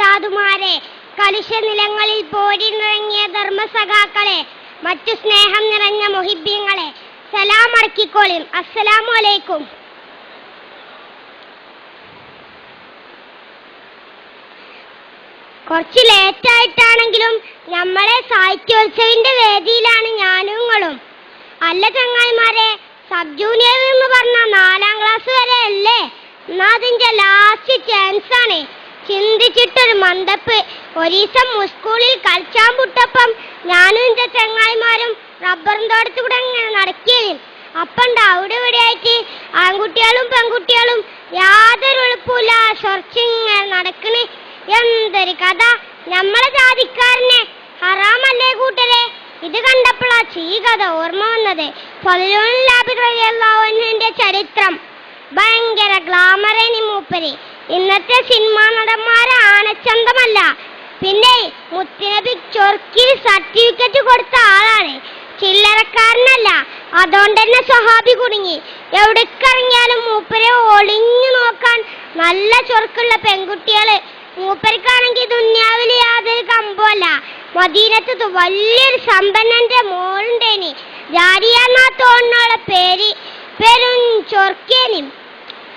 ഉസ്താദുമാരെ, കലുഷ നിലങ്ങളിൽ പോരിനിറങ്ങിയ ധർമ്മസഖാക്കളെ, മറ്റു സ്നേഹം നിറഞ്ഞ മുഹിബ്ബീങ്ങളെ, സലാം അടക്കിക്കോളിൻ. അസ്സലാമു അലൈക്കും. കുറച്ച് ലേറ്റായിട്ടാണെങ്കിലും നമ്മളെ സാഹിത്യോത്സവിന്റെ വേദിയിലാണ് ഞാനും നിങ്ങളും. അല്ല ചങ്ങായിമാരെ, സബ് ജൂനിയർ എന്ന് പറഞ്ഞ 4ാം ക്ലാസ് വരെ അല്ലേ? എന്നാ അതിന്റെ ലാസ്റ്റ് ചാൻസ് ആണ്. ചിന്തിച്ചിട്ടൊരു മന്ദപ്പ്. ഒരീസം സ്കൂളിൽ കളിച്ചാൻ വിട്ടപ്പം ഞാനും എന്റെ ചങ്ങായിമാരും റബ്ബറും തോട്ടത്തിൽ കൂടെ ഇങ്ങനെ നടക്കുകയും അപ്പണ്ട് അവിടെ ഇവിടെ ആയിട്ട് ആൺകുട്ടികളും പെൺകുട്ടികളും യാതൊരു എളുപ്പമില്ല ഇങ്ങനെ നടക്കണേ. എന്തൊരു കഥ! നമ്മളെ ജാതിക്കാരനെ ഹറാമല്ലേ കൂട്ടരെ? ഇത് കണ്ടപ്പോഴാ ഈ കഥ ഓർമ്മ വന്നത്. ഫളിലുന്റെ ചരിത്രം ഭയങ്കര ഗ്ലാമറേനി മൂപ്പര്. ഇന്നത്തെ സിനിമാ നടന്മാരെ ആനച്ചന്തമല്ല. പിന്നെ മുത്തുനബി ചൊർക്കിൽ സർട്ടിഫിക്കറ്റ് കൊടുത്ത ആളാണ്, ചില്ലറക്കാരനല്ല. അതുകൊണ്ട് തന്നെ സ്വഹാബി കുടുങ്ങി. എവിടേക്കിറങ്ങിയാലും മൂപ്പരെ ഒളിഞ്ഞു നോക്കാൻ നല്ല ചൊർക്കുള്ള പെൺകുട്ടികള്. മൂപ്പർക്കാണെങ്കിൽ ദുന്യാവില് യാതൊരു കമ്പമല്ല. മദീനത്ത് വലിയൊരു സമ്പന്നന്റെ മോളുണ്ടേനി, ജാരിയാന്നാ തോന്നുന്ന പേര്. പെരും ചൊർക്കേനി.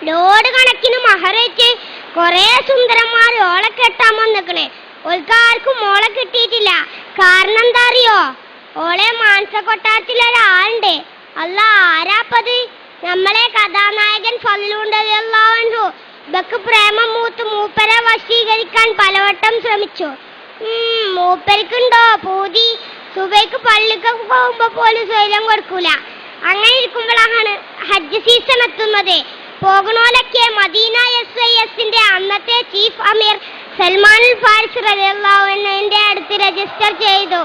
ലോഡ് കണക്കിന് മഹറേറ്റ് കൊറേ സുന്ദരന്മാർ ഓളെ കെട്ടാൻ വന്നിക്കണേ. ഓൾക്കാർക്കും മോളെ കിട്ടിയിട്ടില്ല. കാരണം എന്താ അറിയോ? ഓളെ മാനസകൊട്ടാരത്തിലൊരാളുണ്ട്. അല്ല, ആരാപ്പത്? നമ്മളെ കഥാനായകൻ ഫളിലുണ്ടല്ലോ. ഇതൊക്കെ പ്രേമം മൂത്ത് മൂപ്പരെ വശീകരിക്കാൻ പലവട്ടം ശ്രമിച്ചു. മൂപ്പരിക്കുണ്ടോ പൂതി? സുബൈക്ക് പള്ളിക്കൊക്കെ പോകുമ്പോ പോലും സ്വൈര്യം കൊടുക്കൂല. അങ്ങനെ ഇരിക്കുമ്പോഴാണ് ഹജ്ജ് സീസൺ എത്തുന്നത്. പോകണോലൊക്കെ മദീന SISന്റെ അന്നത്തെ ചീഫ് അമീർ സൽമാൻ ഫാരിസ് റളിയല്ലാഹു അൻഹുവിന്റെ അടുത്ത് രജിസ്റ്റർ ചെയ്തു.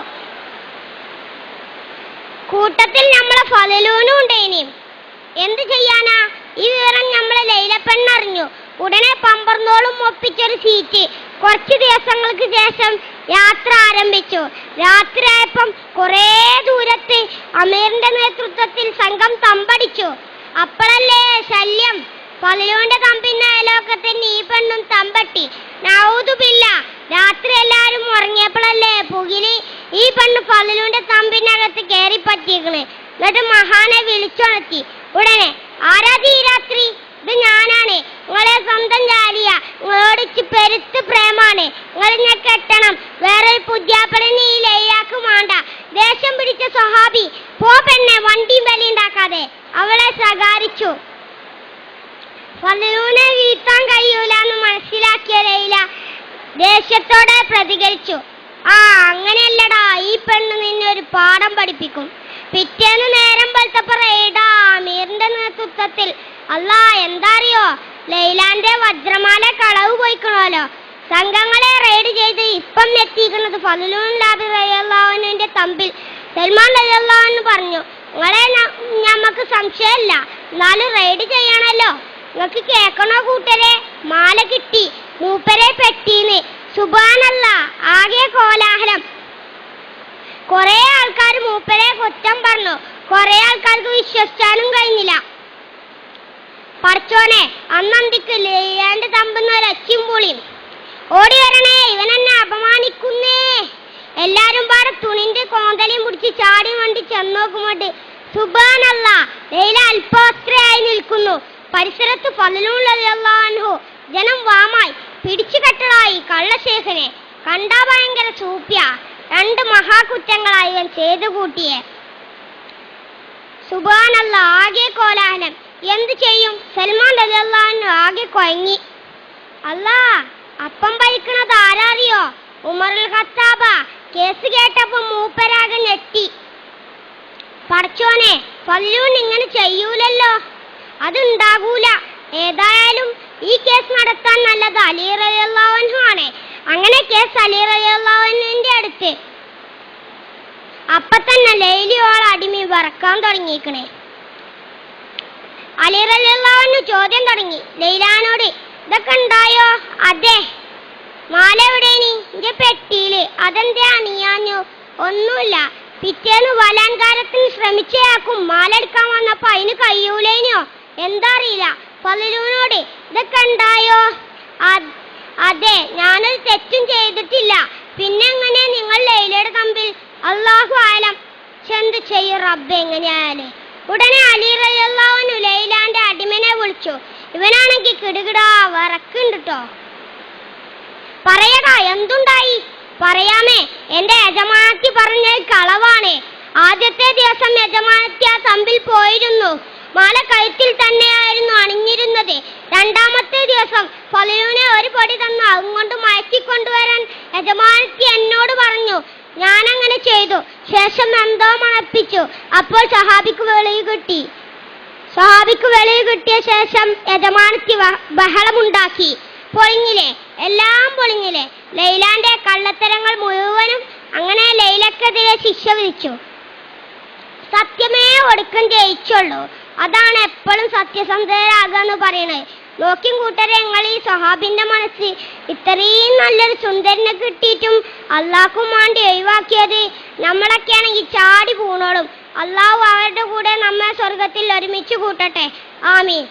കൂട്ടത്തിൽ നമ്മളെ ഫളിലൂനും ഉണ്ടേനി. എന്ത് ചെയ്യാനാ? ഈ വിവരം നമ്മളെ ലൈലപ്പെണ്ണറിഞ്ഞു. ഉടനെ പമ്പർന്നോളും ഒപ്പിച്ചൊരു സീറ്റ്. കുറച്ച് ദിവസങ്ങൾക്ക് ശേഷം യാത്ര ആരംഭിച്ചു. രാത്രിയായപ്പം കുറേ ദൂരത്ത് അമീറിന്റെ നേതൃത്വത്തിൽ സംഘം തമ്പടിച്ചു. അപ്പോഴല്ലേ ശല്യം. ഫളിലുവിന്റെ തമ്പിന്റെ അയലോക്കത്തിന് ഈ പെണ്ണും തമ്പട്ടി. നൗദുബില്ല. രാത്രി എല്ലാരും ഉറങ്ങിയപ്പോഴല്ലേ പുകില് ഈ പെണ്ണ് ഫളിലുവിന്റെ തമ്പിനകത്ത് കയറി പറ്റിയേക്കണ്. എന്നിട്ട് മഹാനെ വിളിച്ചുണർത്തി. ഉടനെ, ആരാധി ഈ രാത്രി? ഇത് ഞാനാണ്, നിങ്ങളെ സ്വന്തം ജാലിയ. നിങ്ങളോട് പെരുത്ത് പ്രേമാണ്. നിങ്ങളിന്നെ കെട്ടണം. വേറൊരു പുതിയാപ്പളനെ ഈ ലൈലാക്ക് വേണ്ട. ദേഷ്യം പിടിച്ച സ്വഹാബി, പോ പെണ്ണെ, വണ്ടിയും ബലിയുണ്ടാക്കാതെ അവളെ ശകാരിച്ചു. ഫളിലുവിനെ വീഴ്ത്താൻ കഴിയൂലെന്ന് മനസ്സിലാക്കിയ ലൈല ദേഷ്യത്തോടെ പ്രതികരിച്ചു. അങ്ങനെയല്ലടാ, ഈ പെണ്ണ് നിന്നെ ഒരു പാഠം പഠിപ്പിക്കും. പിറ്റേന്ന് നേരം വെളുത്തപ്പോ റെയ്ഡാ അമീറിന്റെ നേതൃത്വത്തിൽ. അല്ലാ, എന്താ അറിയോ? ലൈലാന്റെ വജ്രമാല കളവ് പോയിക്കണല്ലോ. സംഘങ്ങളെ റെയ്ഡ് ചെയ്ത് ഇപ്പം എത്തിയിരിക്കുന്നത് ഫളിലുന്റെ തമ്പിൽ സൽമാൻ റളിയല്ലാഹു അൻഹു പറഞ്ഞു, നിങ്ങളെ ഞമ്മക്ക് സംശയമില്ല, എന്നാലും റെയ്ഡ് ചെയ്യണല്ലോ. നിങ്ങൾക്ക് കേൾക്കണോ കൂട്ടരെ? മാല കിട്ടി, മൂപ്പരെ പെട്ടീന്ന്. സുബ്ഹാനല്ലാഹ്, ആകെ കോലാഹലം. കൊറേ ആൾക്കാർ മൂപ്പരെ കുറ്റം പറഞ്ഞു. കൊറേ ആൾക്കാർക്ക് വിശ്വസിച്ചാലും കഴിഞ്ഞില്ല. പടച്ചോനെ, അന്നന്തിക്ക് ലൈലാന്റെ തമ്പുന്ന ഒരച്ചും പൊളിയും. ഓടി വരണേ, ഇവനെന്നെ അപമാനിക്കുന്നേ. എല്ലാരും പാടെ തുണിന്റെ കോന്തലയും പിടിച്ച് ചാടി വണ്ടി ചെന്നോക്കുമ്പോട്ട് സുബ്ഹാനല്ലാഹ്, ലൈല അല്പവസ്ത്രയായി നിൽക്കുന്നു. പരിസരത്ത് ഫളിലുള്ളു. ജനം വാമായി പിടിച്ചു കെട്ടടായി കള്ളശേഖനെ. കണ്ടാ ഭയങ്കര സൂപ്യ. 2 മഹാകുറ്റങ്ങളായി ഇവൻ ചെയ്തു കൂട്ടിയെ. സുബ്ഹാനല്ലാഹ്, ആകെ കോലാഹലം. എന്ത് ചെയ്യും? സൽമാൻ റളിയല്ലാഹു അൻഹു ആകെ കൊയങ്ങി. അല്ലാ, അപ്പം ഭരിക്കണത് ആരാറിയോ? ഉമറുൽ ഖത്താബ. കേസ് കേട്ടപ്പോ മൂപ്പരാകെ ഞെട്ടി. പടച്ചോനെ, ഫളിലൂൻ ഇങ്ങനെ ചെയ്യൂലല്ലോ. അതുണ്ടാകൂല. ഏതായാലും ഈ കേസ് നടത്താൻ നല്ലത് അലി റളിയല്ലാഹു അൻഹു ആണ്. അങ്ങനെ കേസ് അലി റളിയല്ലാഹു അൻഹുവിന്റെ അടുത്ത്. അപ്പൊ തന്നെ ലൈലിയോൾ അടിമി വറക്കാൻ തുടങ്ങിയിരിക്കണേ. അലി റളിയല്ലാഹു അൻഹു ചോദ്യം തുടങ്ങി ലൈലാനോട്. ഇതൊക്കെ ഉണ്ടായോ? അതെ. മാല എവിടേനി? എന്റെ പെട്ടിയില്. അതെന്തേ അണിയാഞ്ഞു? ഒന്നുമില്ല. പിറ്റേന്ന് ബലാത്കാരത്തിന് ശ്രമിച്ചയാൾക്കും മാല എടുക്കാൻ വന്നപ്പോ അതിന് കഴിയൂലേനോ? എന്താ അറിയില്ല. ഫളിലുവിനോട് ഇതൊക്കെ ഉണ്ടായോ? അതെ, ഞാനൊരു ഒരു തെറ്റും ചെയ്തിട്ടില്ല. പിന്നെ എങ്ങനെ നിങ്ങൾ ലൈലയുടെ തമ്പിൽ? അല്ലാഹു ആലം. എന്ത് ചെയ്യും റബ്ബ് എങ്ങനെയായാലും. ഉടനെ അലി റളിയല്ലാഹു അൻഹു ലൈലാന്റെ അടിമനെ വിളിച്ചു. ഇവനാണെങ്കിൽ കിടുകിടാ വിറക്കുണ്ട് ട്ടോ. പറയടാ, എന്തുണ്ടായി? പറയാമേ, എന്റെ യജമാനത്തി പറഞ്ഞത് കളവാണ്. ആദ്യത്തെ ദിവസം യജമാനത്തി ആ തമ്പിൽ പോയിരുന്നു. മാല കഴുത്തിൽ തന്നെയായിരുന്നു അണിഞ്ഞിരുന്നത്. രണ്ടാമത്തെ ദിവസം ഫലൂനെ ഒരു പൊടി തന്നു അതുകൊണ്ട് മയക്കിക്കൊണ്ടുവരാൻ യജമാനത്തി എന്നോട് പറഞ്ഞു. ഞാനങ്ങനെ ചെയ്തു. ശേഷം എന്തോ മണപ്പിച്ചു. അപ്പോൾ സഹാബിക്ക് വെളിവ് കിട്ടിയ ശേഷം യജമാനത്തി ബഹളമുണ്ടാക്കി. പൊളിഞ്ഞില്ലേ, എല്ലാം പൊളിഞ്ഞില്ലേ. ലൈലാന്റെ കള്ളത്തരങ്ങൾ മുഴുവനും. അങ്ങനെ ലൈലക്കെതിരെ ശിക്ഷ വിധിച്ചു. സത്യമേ ഒടുക്കം ജയിച്ചുള്ളൂ. അതാണ് എപ്പോഴും സത്യസന്ധരാകാന്ന് പറയണത്. നോക്കിയും കൂട്ടരെ, നിങ്ങൾ ഈ സഹാബിന്റെ മനസ്സ് ഇത്രയും നല്ലൊരു സുന്ദരനെ കിട്ടിയിട്ടും അള്ളാഹ്ക്കും വേണ്ടി ഒഴിവാക്കിയത്. നമ്മളൊക്കെ ആണെങ്കിൽ ചാടി പൂണോളും. അള്ളാഹു അവരുടെ കൂടെ നമ്മെ സ്വർഗത്തിൽ ഒരുമിച്ച് കൂട്ടട്ടെ, ആമീൻ.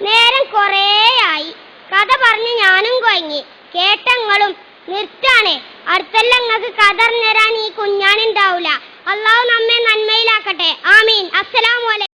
നേരം കുറേയായി. കഥ പറഞ്ഞ് ഞാനും കൊയങ്ങി. കേട്ടങ്ങളും നിർത്താണേ. അടുത്തെല്ലാം നിങ്ങൾക്ക് കഥ അറിഞ്ഞുതരാൻ ഈ കുഞ്ഞാനുണ്ടാവൂല. അള്ളാഹു നമ്മെ നന്മയിലാക്കട്ടെ, ആമീൻ. അസ്സലാമു അലൈക്കും.